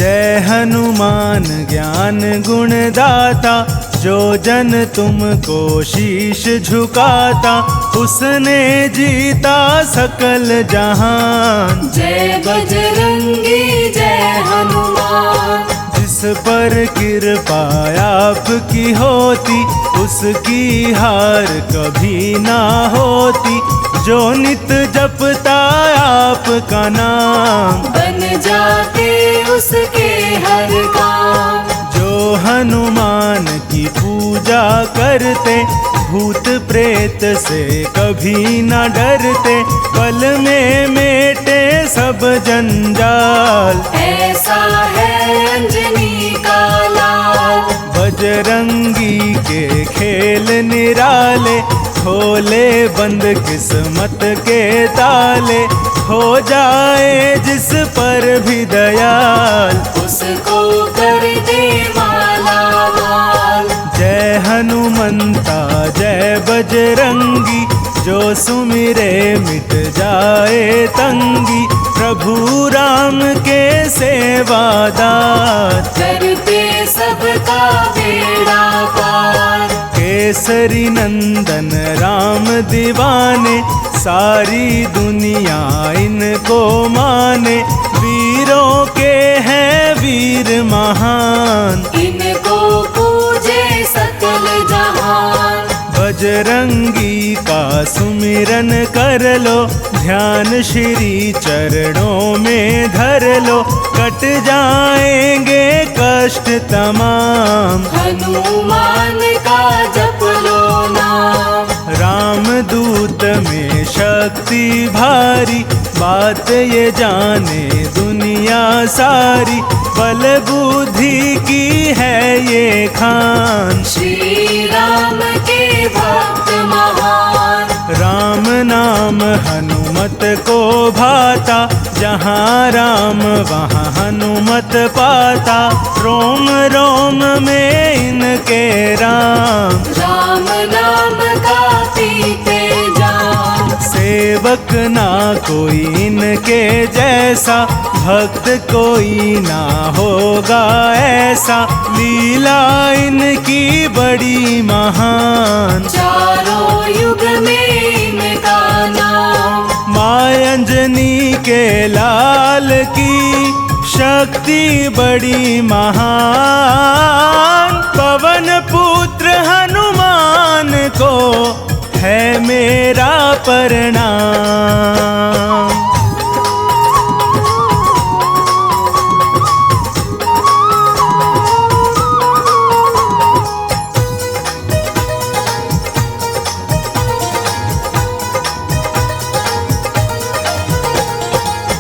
जय हनुमान ज्ञान गुण दाता, जो जन तुमको शीश झुकाता, उसने जीता सकल जहान। जय बजरंगी जय हनुमान। जिस पर कृपा आपकी होती, उसकी हार कभी ना होती। जो नित जपता आपका नाम, बन जाते उसके हर काम। जो हनुमान की पूजा करते, भूत प्रेत से कभी न डरते। पल में मेटे सब जंजाल, ऐसा है अंजनी का लाल। बजरंगी के खेल निराले, खोले बंद किस्मत के ताले। हो जाए जिस पर भी दयाल, उसको कर दे माला माल। जय हनुमंता जय बजरंगी, जो सुमिरे मिट जाए तंगी। प्रभु राम के सेवादार, करते सबका बेड़ा पार। केसरी नंदन राम दीवाने, सारी दुनिया इनको माने। वीरों के हैं वीर महान, इनको पूजे सकल जहान। बजरंगी का सुमिरन कर लो, ध्यान श्री चरणों में धर लो। कट जाएंगे कष्ट तमाम, हनुमान का जप लो नाम। रामदूत में शक्ति भारी, बात ये जाने दुनिया सारी। बल बुद्धि की है ये खान, श्री राम के भक्त महान। राम नाम हनुमत को भाता, जहाँ राम वहाँ हनुमत पाता। रोम रोम में इनके राम, राम नाम का पीते जाम। सेवक ना कोई इनके जैसा, भक्त कोई ना होगा ऐसा। लीला इनकी बड़ी महान, चारों युग में इनका नाम। माँ अंजनी के लाल की शक्ति बड़ी महान। पवन पुत्र हनुमान को है मेरा प्रणाम।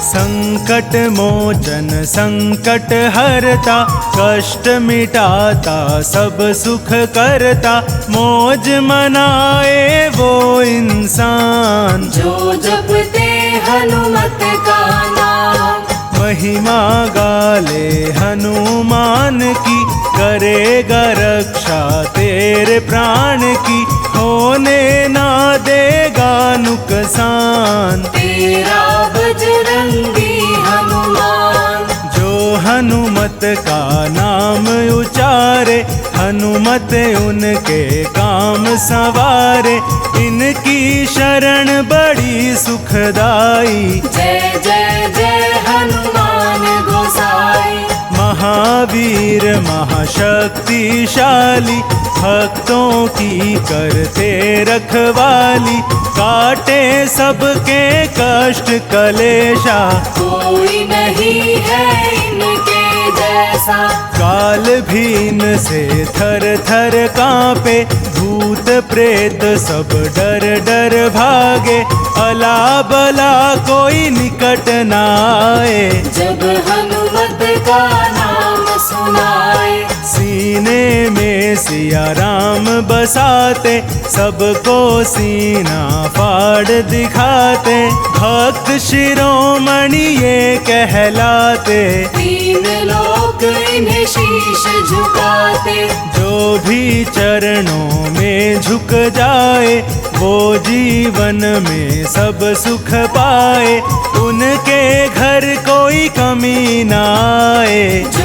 संकट मोचन संकट हरता, कष्ट मिटाता सब सुख करता। मौज मनाए वो इंसान, जो जपते हनुमत का नाम। महिमा गाले हनुमान की, करेगा रक्षा तेरे प्राण की। होने ना देगा नुकसान, तेरा बजरंगी हनुमान। जो हनुमत का नाम उचारे, हनुमत उनके काम संवारे। इनकी शरण बड़ी सुखदाई, जय जय जय हनुमान गोसाई। महावीर महाशक्तिशाली, भक्तों की करते रखवाली। काटे सबके कष्ट कलेशा, कोई नहीं है इनके जैसा। काल भीन से थर थर कांपे, भूत प्रेत सब डर डर भागे। अला बला कोई निकट न आए, जब हनुमत का नाम सुनाए। सीने में सिया राम बसाते, सबको सीना फाड़ दिखाते। भक्त शिरोमणि ये कहलाते, तीन लोक इन्हें शीश झुकाते। जो भी चरणों में झुक जाए, वो जीवन में सब सुख पाए। उनके घर कोई कमी न आए, जो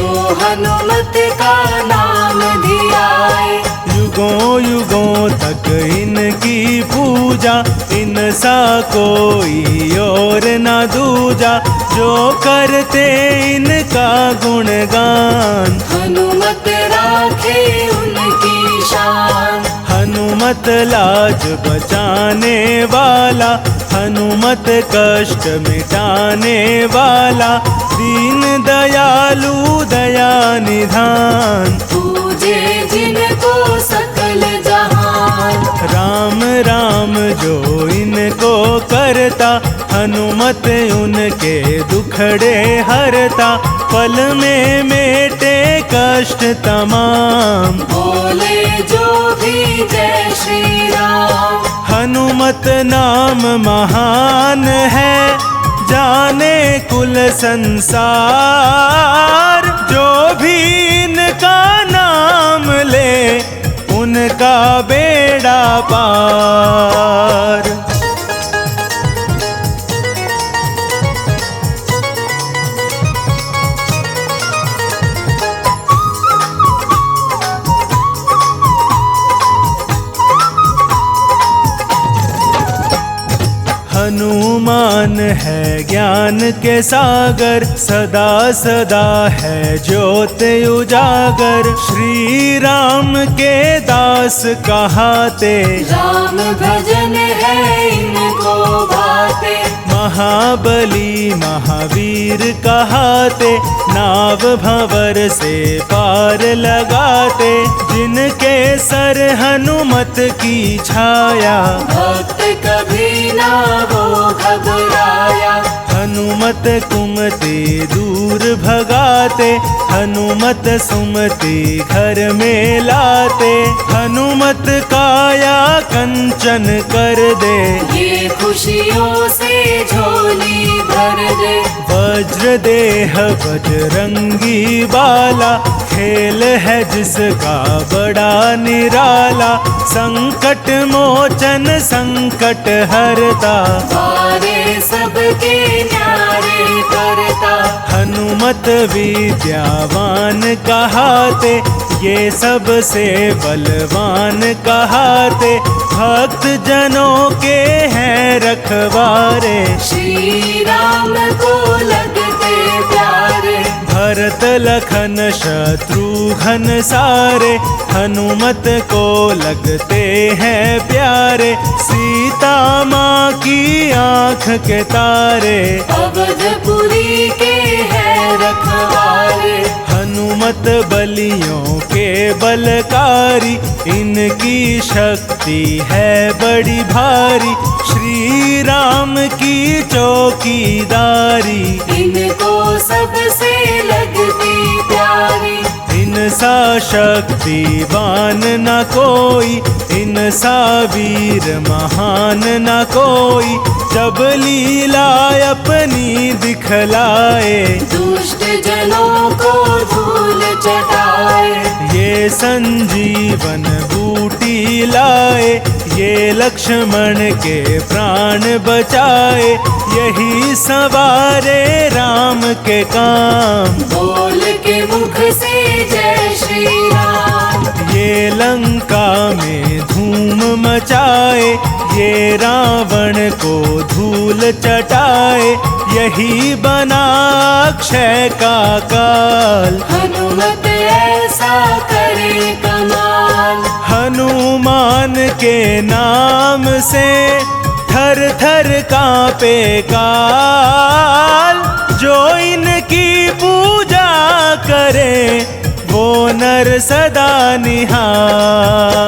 हनुमत का नाम धियाए। युगों युगों तक इनकी पूजा, इनसा कोई और न दूजा। जो करते इनका गुणगान, हनुमत राखे उनकी शान। हनुमत लाज बचाने वाला, हनुमत कष्ट मिटाने वाला। दीन दयालु दया निधान, पूजे जिनको सकल जहान। राम राम जो इनको करता, हनुमत उनके दुखड़े हरता। पल में मेटे कष्ट तमाम, बोले जो भी जय श्री राम। हनुमत नाम महान है, जाने कुल संसार। जो भी इनका नाम ले, उनका बेड़ा पार। हनुमान है ज्ञान के सागर, सदा सदा है ज्योत उजागर। श्री राम के दास कहाते, राम भजन है इनको भाते। महाबली महावीर कहाते, नाव भंवर से पार लगाते। जिनके सर हनुमत की छाया, भक्त कभी ना वो घबराया। हनुमत कुमति दूर भगाते, हनुमत सुमति घर में लाते। हनुमत काया कंचन कर दे, ये खुशियों से झोली भर दे। वज्र देह बजरंगी बाला, खेल है जिसका बड़ा निराला। संकट मोचन संकट हरता, वारे सबके न्यारे करता। हनुमत विद्यावान कहाते, ये सबसे बलवान कहाते। भक्त जनों के हैं रखवारे, श्री राम को लगते प्यारे। भरत लखन शत्रुघ्न सारे, हनुमत को लगते हैं प्यारे। सीता माँ की आँख के तारे, अवधपुरी के हैं रखवारे। हनुमत बलियों के बलकारी, इनकी शक्ति है बड़ी भारी। श्री राम की चौकीदारी, इनको सबसे लगती प्यारी। इनसा शक्तिवान न कोई, इनसा वीर महान न कोई। जब लीला अपनी दिखलाए, दुष्ट जनों को धूल चटाए। ये संजीवन बूटी लाए, ये लक्ष्मण के प्राण बचाए। यही सवारे राम के काम, बोल के मुख से जय श्री राम। ये लंका में धूम मचाए, ये रावण को धूल चटाए। यही बना अक्षय का काल, हनुमत ऐसा करे कमाल। हनुमान के नाम से थर थर कांपे काल। जो इनकी पूजा करे, वो नर सदा निहाल।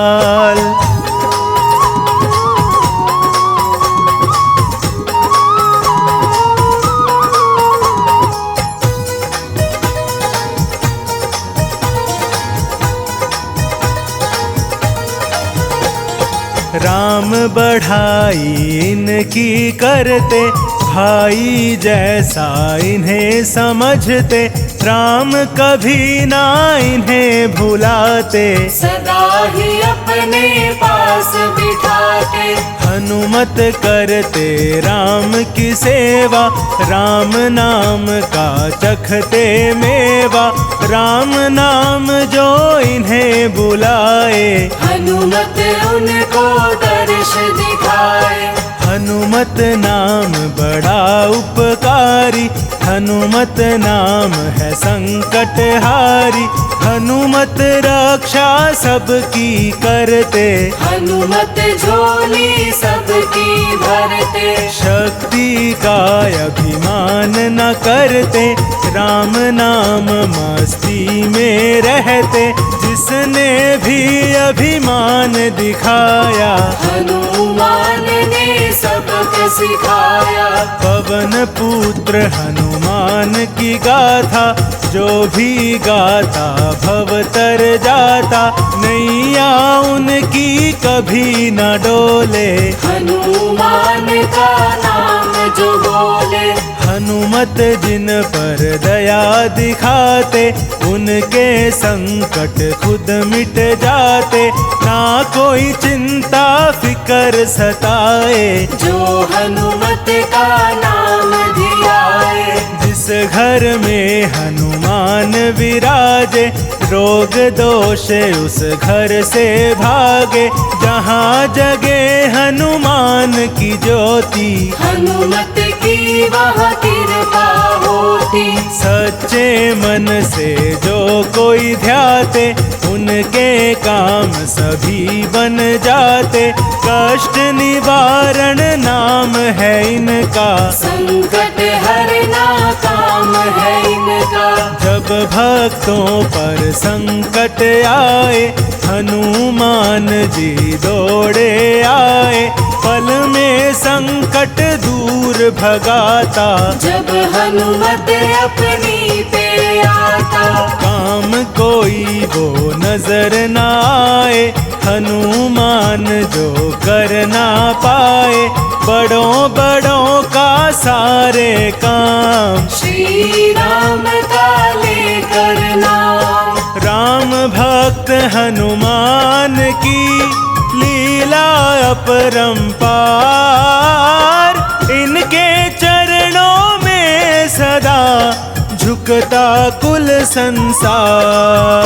राम बढ़ाई इनकी करते, भाई जैसा इन्हें समझते। राम कभी ना इन्हें भुलाते, सदा ही अपने पास बिठाते। हनुमत करते राम की सेवा, राम नाम का चखते मेवा। राम नाम जो इन्हें बुलाए, हनुमत उनको दर्श दिखाए। हनुमत नाम बड़ा उपकारी, हनुमत नाम है संकटहारी। हनुमत रक्षा सबकी करते, हनुमत झोली सबकी भरते। शक्ति का अभिमान न करते, राम नाम मस्ती में रहते। जिसने भी अभिमान दिखाया, हनुमान ने सबको सिखाया। पवन पुत्र हनुमान की गाथा, जो भी गाता भव तर जाता। नैया उनकी कभी न डोले, हनुमान का नाम जो बोले। हनुमत जिन पर दया दिखाते, उनके संकट खुद मिट जाते। ना कोई चिंता फिकर सताए, जो हनुमत का नाम धियाए। जिस घर में हनुमान विराजे, रोग दोष उस घर से भागे। जहाँ जगे हनुमान की ज्योति, हनुमत की वहाँ कृपा होती। सच्चे मन से जो कोई ध्याते, उनके काम सभी बन जाते। कष्ट निवारण नाम है इनका, संकट हरना काम है इनका। जब भक्तों पर संकट आए, हनुमान जी दौड़े आए। पल में संकट दूर भगाता, जब हनुमत अपनी पे आता। काम कोई वो नजर न आए, हनुमान जो कर ना पाए। बड़ों बड़ों का सारे काम, श्री राम का लेकर नाम। राम भक्त हनुमान की लीला अपरंपार। इनके चरणों में सदा झुकता कुल संसार।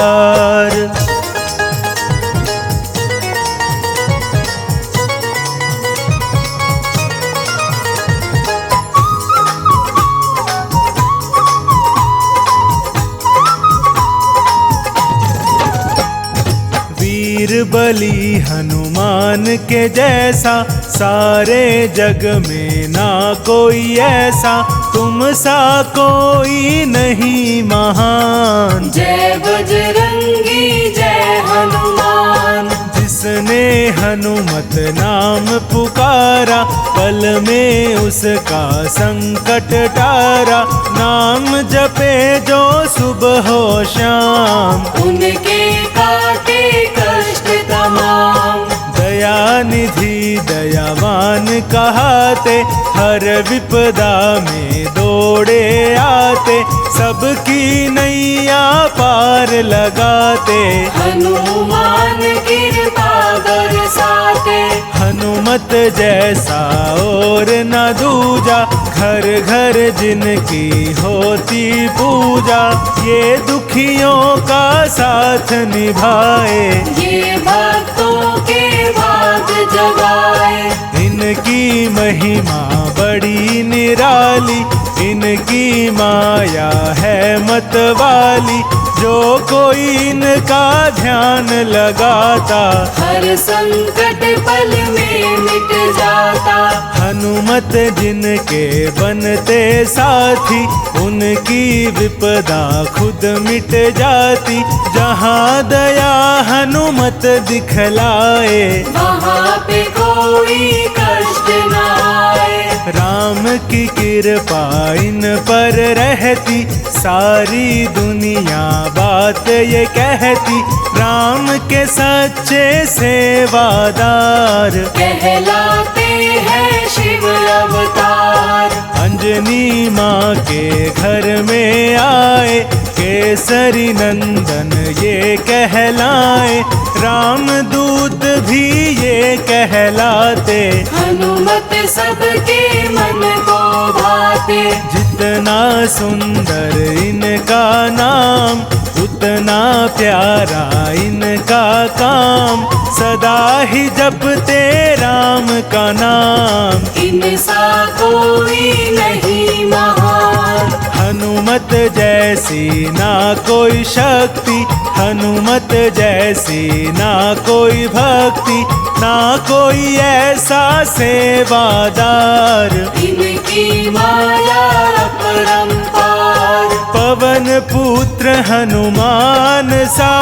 वीर बली हनुमान के जैसा, सारे जग में ना कोई ऐसा। तुम सा कोई नहीं महान, जय बजरंगी जय हनुमान। जिसने हनुमत नाम पुकारा, पल में उसका संकट टारा। नाम जपे जो सुबह हो शाम, उनके काटे कष्ट तमाम। दया निधि दयावान कहाते, हर विपदा में दौड़े आते। सबकी नैया पार लगाते, हनुमान कृपा बरसाते। हनुमत जैसा और न दूजा, घर घर जिनकी होती पूजा। ये दुखियों का साथ निभाए, ये भक्तों के भाग जगाए। इनकी महिमा बड़ी निराली, इनकी माया है मतवाली। जो कोई इनका ध्यान लगाता, हर संकट पल में मिट जाता। हनुमत जिनके बनते साथी, उनकी विपदा खुद मिट जाती। जहाँ दया हनुमत दिखलाए, वहाँ पे कोई कष्ट न आए। राम की कृपा इन पर रहती, सारी दुनिया बात ये कहती। राम के सच्चे सेवादार, कहलाते हैं शिव अवतार। अंजनी माँ के घर में आए, केसरी नंदन ये कहलाए। राम दूत भी ये कहलाते, हनुमत सबके मन को भाए। गाते। जितना सुंदर इनका नाम, उतना प्यारा इनका काम। सदा ही जपते राम का नाम, इनसा कोई नहीं महान। हनुमत जैसी ना कोई शक्ति, हनुमत जैसी ना कोई भक्ति, ना कोई ऐसा सेवादार। इनकी माया अपरंपार। पवन पुत्र हनुमान सा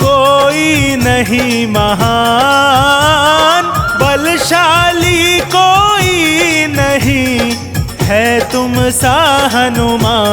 कोई नहीं महान। बलशाली कोई नहीं है तुम सा हनुमान।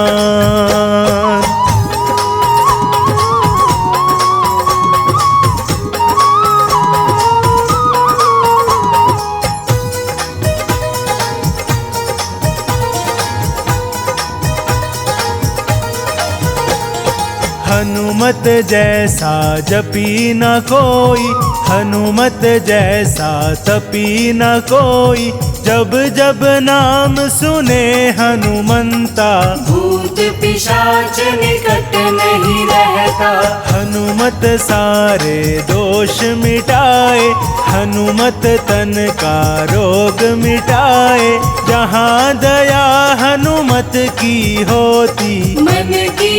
हनुमत जैसा जपी न कोई, हनुमत जैसा तपी न कोई। जब जब नाम सुने हनुमंता, भूत पिशाच निकट नहीं रहता। हनुमत सारे दोष मिटाए, हनुमत तन का रोग मिटाए। जहाँ दया हनुमत की होती, मन की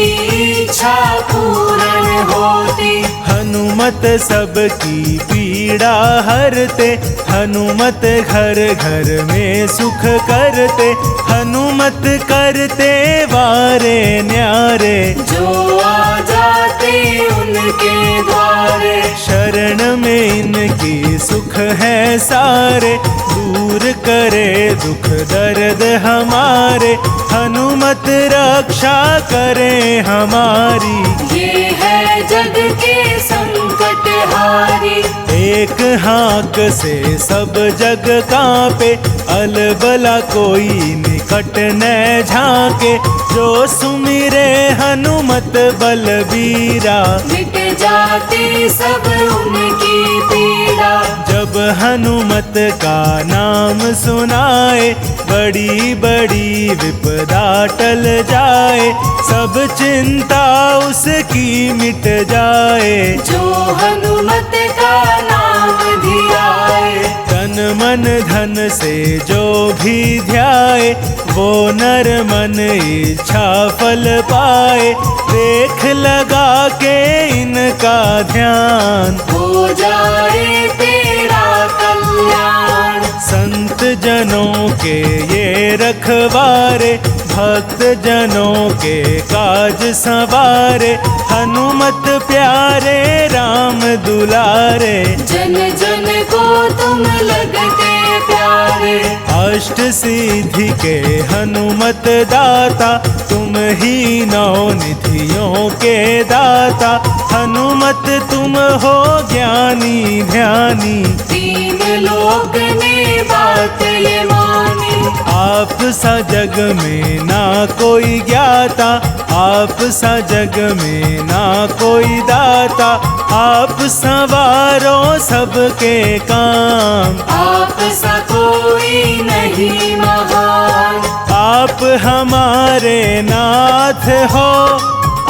इच्छा पूर्ण होती। हनुमत सबकी पीड़ा हरते, हनुमत घर घर में सुख करते। हनुमत करते वारे न्यारे, जो आ जाते उनके द्वारे। शरण में इनकी सुख है सारे। दूर करे दुख दर्द हमारे, हनुमत रक्षा करे हमारी। ये है जग के संकट हारी। एक हाँक से सब जग कांपे, अलबला कोई निकट न झांके। जो सुमिरे हनुमत बलबीरा, मिट जाती सब उनकी पीड़ा। जब हनुमत का नाम सुनाए, बड़ी बड़ी विपदा टल जाए। सब चिंता उसकी मिट जाए, जो हनुमत का नाम धियाए। तन मन धन से जो भी ध्याए, वो नर मन इच्छा फल पाए। देख लगा के इनका ध्यान, हो जाए तेरा कल्याण। संत जनों के ये रखवारे, भक्त जनों के काज संवारे। हनुमत प्यारे राम दुलारे, जन जन को तुम लगते प्यारे। अष्ट सिद्धि के हनुमत दाता, तुम ही नौ निधियों के दाता। हनुमत तुम हो ज्ञानी ध्यानी, तीन लोक ने बात ये मानी। आप सा जग में ना कोई ज्ञाता, आप सा जग में ना कोई दाता। आप संवारो सबके काम, आप सा कोई नहीं महान। आप हमारे नाथ हो,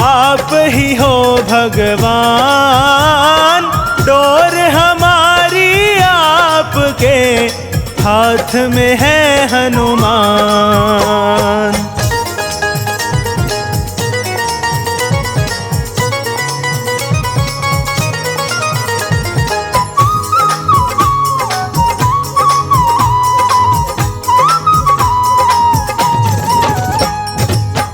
आप ही हो भगवान। डोर हमारी आपके हाथ में है हनुमान।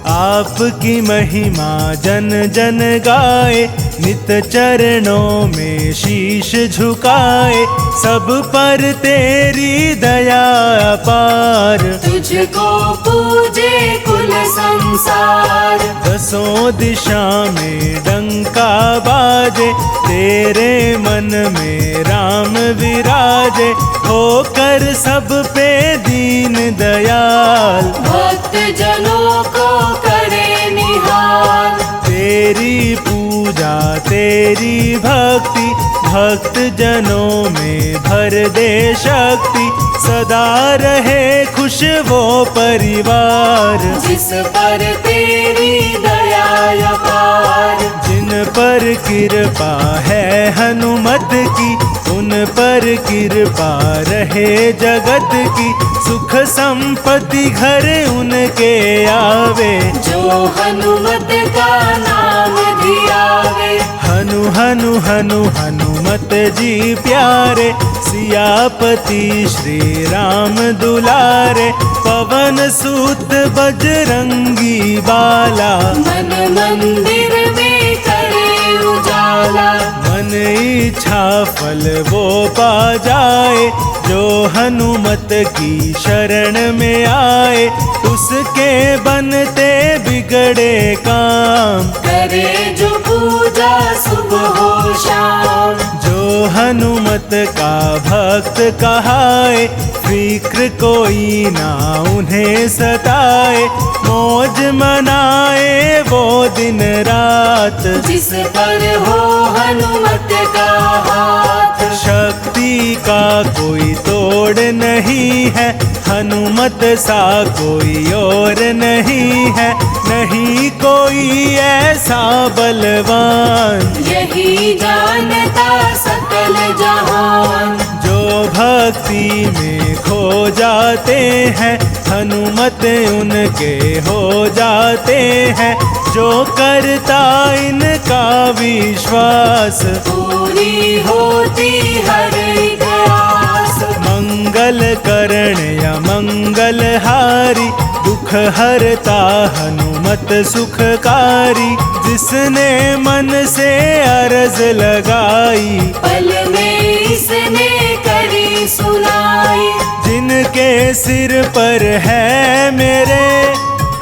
आपकी महिमा जन जन गाए, नित चरणों में शीश झुकाए। सब पर तेरी दया अपार, तुझको पूजे कुल संसार। दसों दिशा में डंका बाजे, तेरे मन में राम विराजे। होकर सब पे दीन दयाल, भक्त जनों को करे निहाल। तेरी पूजा तेरी भक्ति, भक्त जनों में भर दे शक्ति। सदा रहे खुश वो परिवार, जिस पर तेरी दया अपार। जिन पर कृपा है हनुमत की, उन पर कृपा रहे जगत की। सुख संपत्ति घर उनके आवे, जो हनुमत का नाम धियावे। हनु हनु हनु हनुमत जी प्यारे, सियापति श्री राम दुलारे। पवन सुत बजरंगी बाला, मन मंदिर में करे उजाला। मन इच्छा फल वो पा जाए, जो हनुमत की शरण में आए। उसके बनते बिगड़े काम, करे जो पूजा सुबह हो शाम। जो हनुमत का भक्त कहाए। फिक्र कोई ना उन्हें सताए, मौज मनाए वो दिन रात। जिस पर हो हनुमत का हाथ, शक्ति का कोई तोड़ नहीं है, हनुमत सा कोई और नहीं है। नहीं कोई ऐसा बलवान, यही जानता सकल जहान। जो भक्ति में खो जाते हैं, हनुमत उनके हो जाते हैं। जो करता इनका विश्वास, पूरी होती हर एक आस। मंगल करण या मंगल हारी, दुख हरता हनुमत सुखकारी। जिसने मन से अरज लगाई, पल में इसने करी सुनाई। जिनके सिर पर है मेरे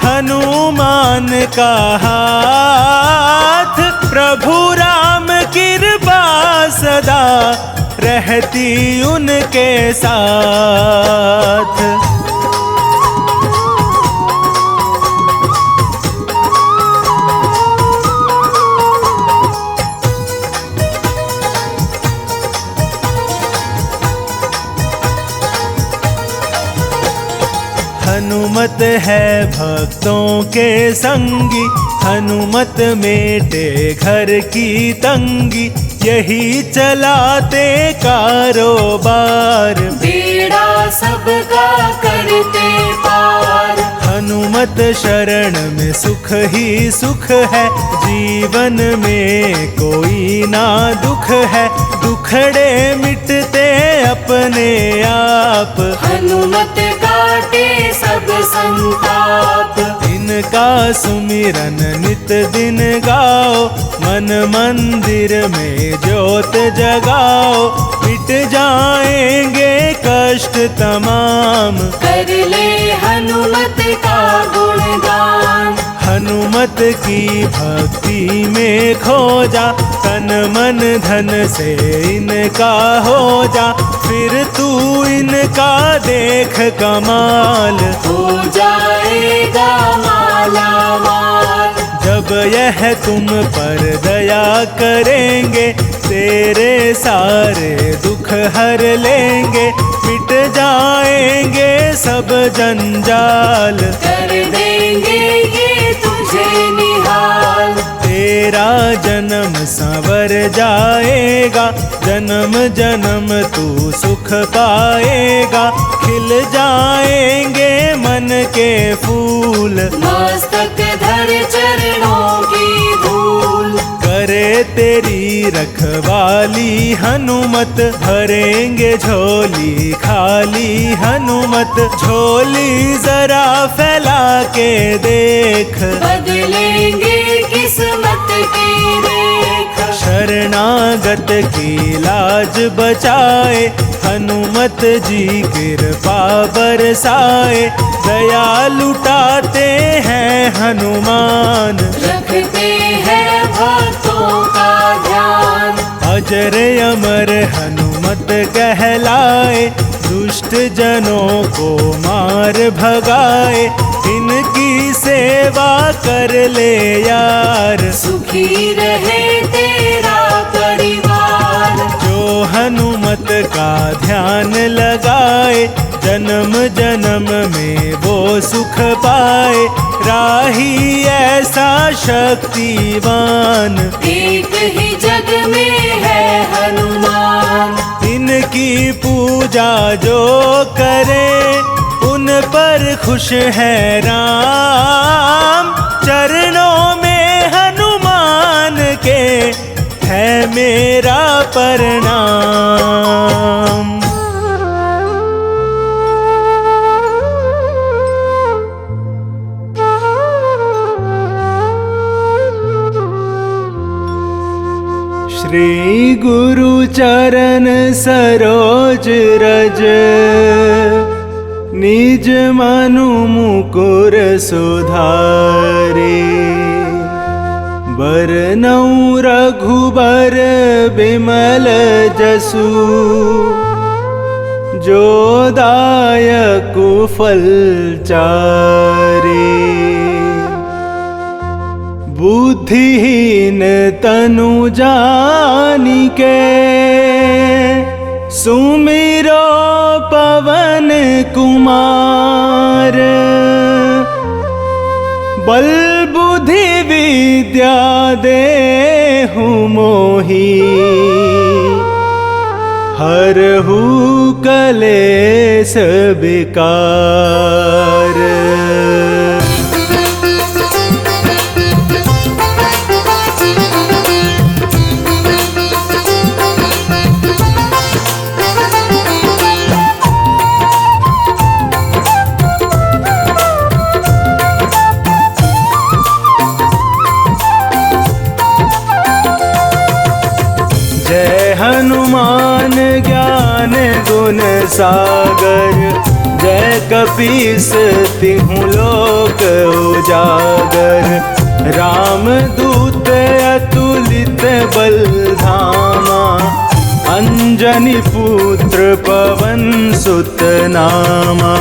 हनुमान का हाथ। प्रभु राम कृपा सदा रहती उनके साथ। हनुमत है भक्तों के संगी, हनुमत मेटे घर की तंगी। यही चलाते कारोबार, बेड़ा सबका करते पार। हनुमत शरण में सुख ही सुख है, जीवन में कोई ना दुख है। दुखड़े मिटते अपने आप, हनुमत काटे सब संताप। इनका सुमिरन नित दिन गाओ, मन मंदिर में ज्योत जगाओ। मिट जाएंगे कष्ट तमाम, कर ले हनुमत का गुणगान। हनुमत की भक्ति में खो जा, तन मन धन से इनका हो जा। फिर तू इनका देख कमाल, हो जाएगा माला माल। जब यह तुम पर दया करेंगे, तेरे सारे दुख हर लेंगे। मिट जाएंगे सब जंजाल, कर देंगे ये तुझे निहाल। तेरा जन्म संवर जाएगा, जन्म जन्म तू सुख पाएगा। खिल जाएंगे मन के फूल, मस्तक धर चरणों की धूल। करे तेरी रखवाली हनुमत, भरेंगे झोली खाली हनुमत। झोली जरा फैला के देख, बदलेंगे किस्मत की रेख। शरणागत की लाज बचाए, हनुमत जी कृपा बरसाए। दया लुटाते हैं हनुमान, रखते हैं भक्तों का ध्यान। अजर अमर हनुमत कहलाए, दुष्ट जनों को मार भगाए। इनकी सेवा कर ले यार, सुखी रहे तेरा परिवार। जो हनुमत का का ध्यान लगाए, जन्म जन्म में वो सुख पाए। राही ऐसा शक्तिवान, एक ही जग में है हनुमान। इनकी पूजा जो करे उन पर खुश है राम। चरणों में हनुमान के है मेरा प्रणाम। श्री गुरु चरण सरोज रज, निज मनु मुकुर सुधारे। बरनउँ रघुबर बिमल जसु, जो दायकु फल चारे। बुद्धिहीन तनु जानिके, सुमिरो पवन कुमार। बल बुद्धि विद्या देहु मोहि, हरहु कलेश विकार। हनुमान ज्ञान गुण सागर, जय कपीस तिहु लोक उजागर। राम दूत अतुलित बल धामा, अंजनी पुत्र पवन सुत नामा।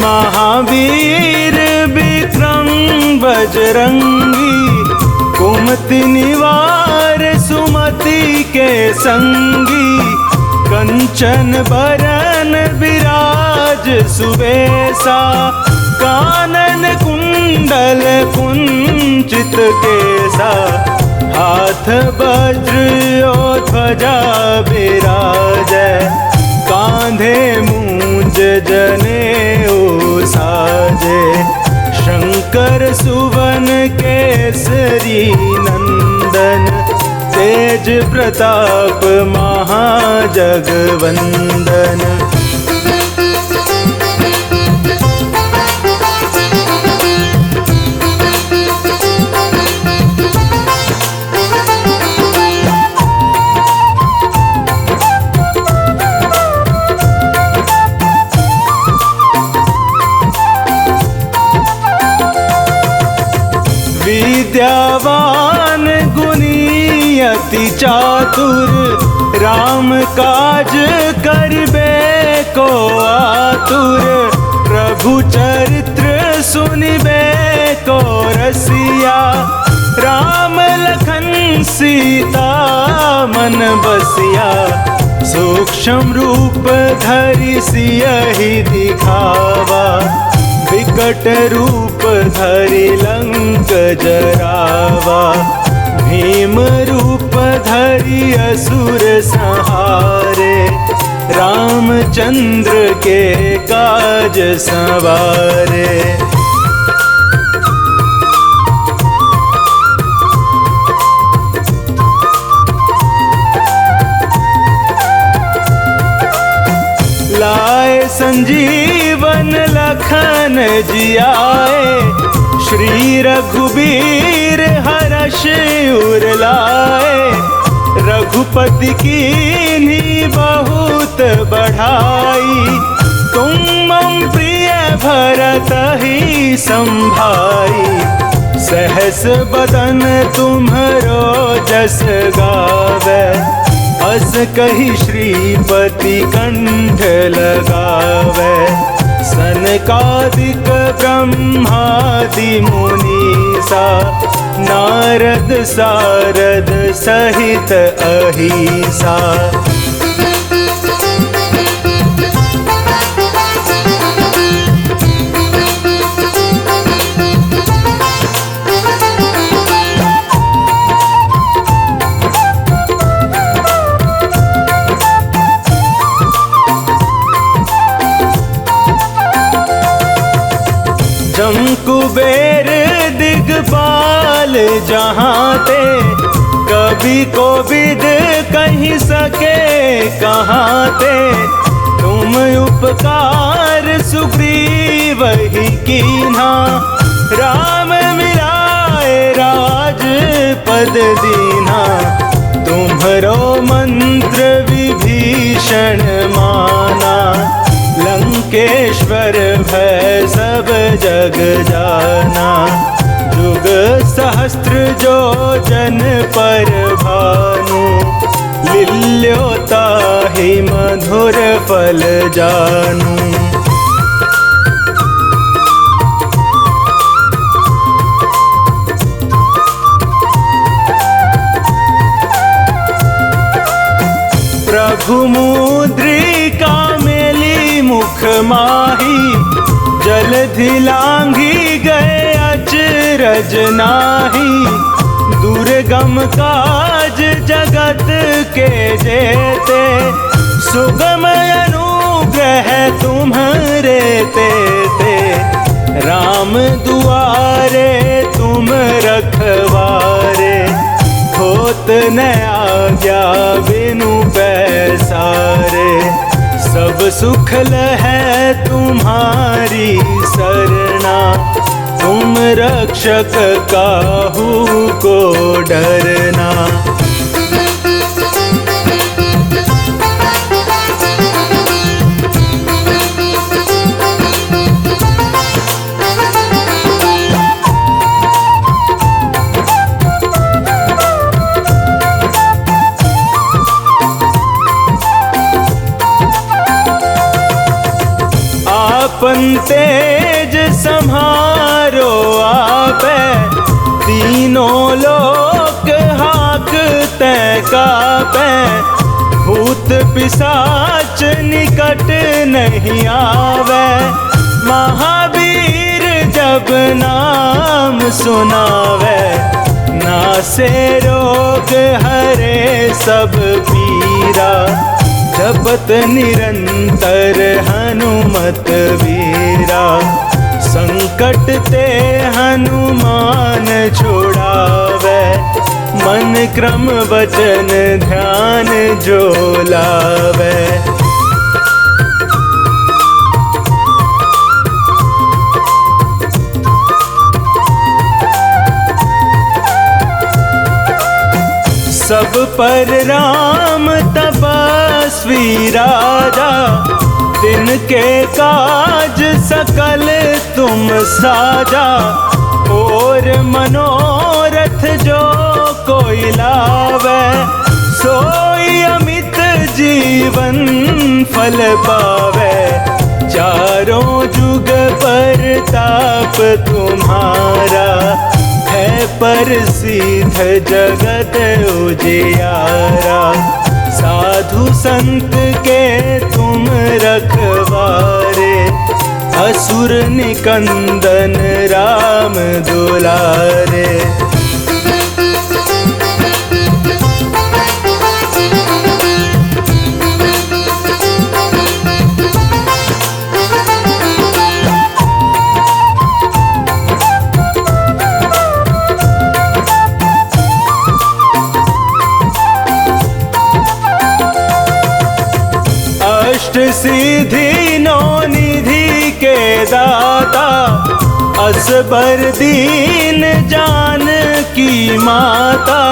महावीर विक्रम बजरंगी, कुमति निवार सुमति के संगी। कंचन बरन विराज सुबेसा, कानन कुंडल कुंचित केसा। हाथ वज्र और ध्वजा विराजै, कांधे मूंज जनेऊ साजे। शंकर सुवन केसरी नंदन, तेज प्रताप महाजगवंदन। विद्यावान गुणी अति चातुर, राम काज करिबे को आतुर। प्रभु चरित्र सुनिबे को रसिया, राम लखन सीता मन बसिया। सूक्ष्म रूप धरि सियहि दिखावा, विकट रूप धरि लंक जरावा। भीम रूप धरि असुर संहारे, रामचंद्र के काज संवारे। लाए संजीवन लखन जियाए, श्री रघुबीर हरष उर लाए। रघुपति कीन्ही बहुत बढ़ाई, तुम मम प्रिय भरत ही संभाई। सहस बदन तुम्हरो जस गावे, अस कही श्रीपति कंठ लगावे। सनकादिक ब्रह्मादि मुनीसा नारद सारद सहित अहिसा। जम कुबेर दिगपाल जहाँ ते, कभी कोविद कहीं सके कहाँ ते। तुम उपकार सुग्रीव ही कीन्हा, राम मिलाए राज पद दीन्हा। तुम्हरो मंत्र विभीषण माना, लंकेश्वर भय सब जग जाना। जुग सहस्त्र जो जन पर भानु, लील्यो ताहि मधुर फल जानू। प्रभु मुद्रिका मेली मुख माही, जलधि लांघी गए अचरज नाही। दुर्गम काज जगत के जेते, सुगम अनुग्रह तुम्हरे तेते। राम दुआरे तुम रखवारे, होत न आज्ञा बिनु पैसारे। सब सुख लहै तुम्हारी सरना, तुम रक्षक काहू को डरना। आपन तेज सम्हारो आपे, तीनों लोक हाकते कापे। भूत पिशाच निकट नहीं आवे, महावीर जब नाम सुनावे। नासे रोग हरे सब पीरा, जपत निरंतर हनुमत वीरा। संकट ते हनुमान छुड़ावे, मन क्रम वचन ध्यान जो लावे। सब पर राम तपस्वी राजा, तिनके काज सकल तुम साजा। और मनोरथ जो कोई लावे, सोई अमित जीवन फल पावे। चारों जुग पर ताप तुम्हारा, है प्रसिद्ध जगत उजियारा। साधु संत के तुम रखवारे, असुर निकंदन राम दुलारे। सिद्धि नो निधि के दाता, असबर दीन जान की माता।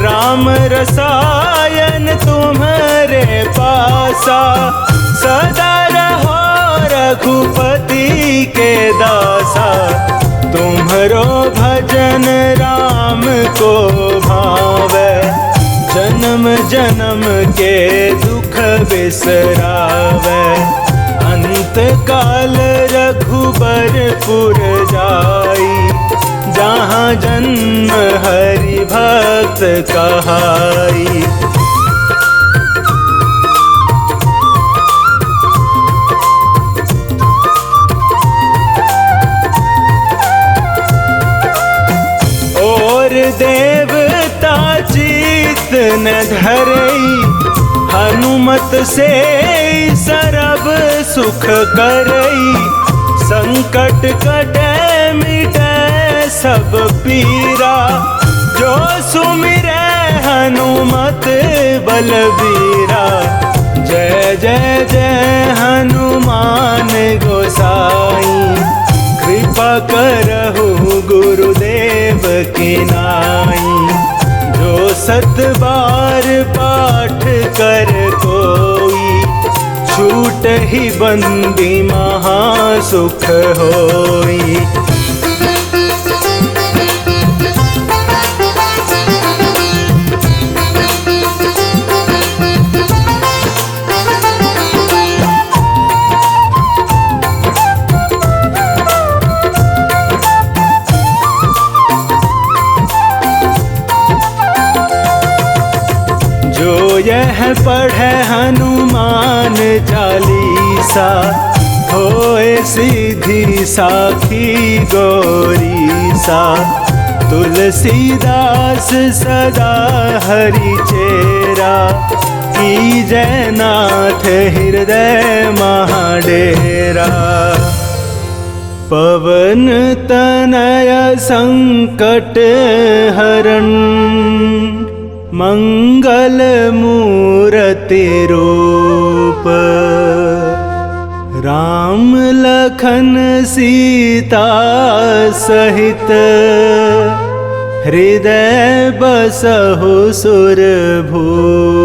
राम रसायन तुम्हारे पासा, सदा रहो रघुपति के दासा। तुम्हारो भजन राम को भावे, जन्म जन्म के दुख बिसरावे। अंत तत्काल रघुबरपुर जाई, जहाँ जन्म हरि भक्त कहाई। और देवता चित न धरई, हनुमत से सरब सुख करई। संकट कटे मिटे सब पीरा, जो सुमिरै हनुमत बलबीरा। जय जय जय हनुमान गोसाई, कृपा करहु गुरुदेव की नाई। जो 7 बार पाठ कर कोई, छूट ही बंदी महासुख होई। जो यह पढ़े हनुमान चालीसा, होए सीधी साखी गौरीसा। तुलसीदास सदा हरि चेरा, कीजय नाथ हृदय महाडेरा। पवन तनय संकट हरण, मंगल मूरति रूप। राम लखन सीता सहित, हृदय बसहु सुरभूप।